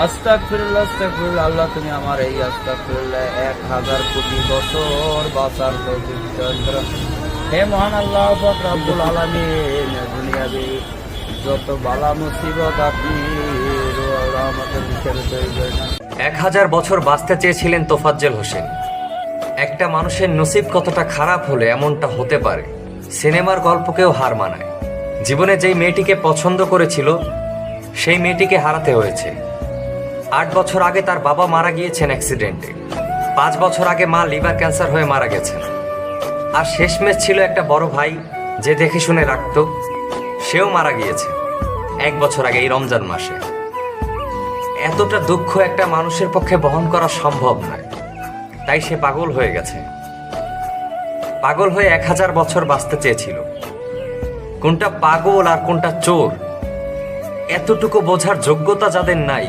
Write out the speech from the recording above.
আস্তাগফিরুল্লাহ আস্তাগফিরুল্লাহ। আল্লাহ তুমি আমার এই আস্তাগফিরুল্লাহ 1000 কোটি বছর বাঁচার তৌফিক দান করো। হে মহান আল্লাহ পাক রব্বুল আলামিন, দুনিয়াবি যত বালা মুসিবত আপনি রহমতের ভিতরে তৈরি করেন। 1000 বছর বাঁচতে চেয়েছিলেন তোফাজ্জল হোসেন। একটা মানুষের নসিব কতটা খারাপ হলে এমনটা হতে পারে, সিনেমার গল্পকেও হার মানায়। জীবনে যেই মেয়েটিকে পছন্দ করেছিল সেই মেয়েটিকে হারাতে হয়েছে। 8 বছর আগে তার বাবা মারা গিয়েছেন অ্যাক্সিডেন্টে। 5 বছর আগে মা লিভার ক্যান্সার হয়ে মারা গেছেন। আর শেষমেশ ছিল একটা বড় ভাই যে দেখে শুনে রাখতো, সেও মারা গিয়েছে 1 বছর আগে এই রমজান মাসে। এতটা দুঃখ একটা মানুষের পক্ষে বহন করা সম্ভব নয়, তাই সে পাগল হয়ে গেছে। পাগল হয়ে 1000 বছর বাঁচতে চেয়েছিল। কোনটা পাগল আর কোনটা চোর এতটুকু বোঝার যোগ্যতা যাদের নাই,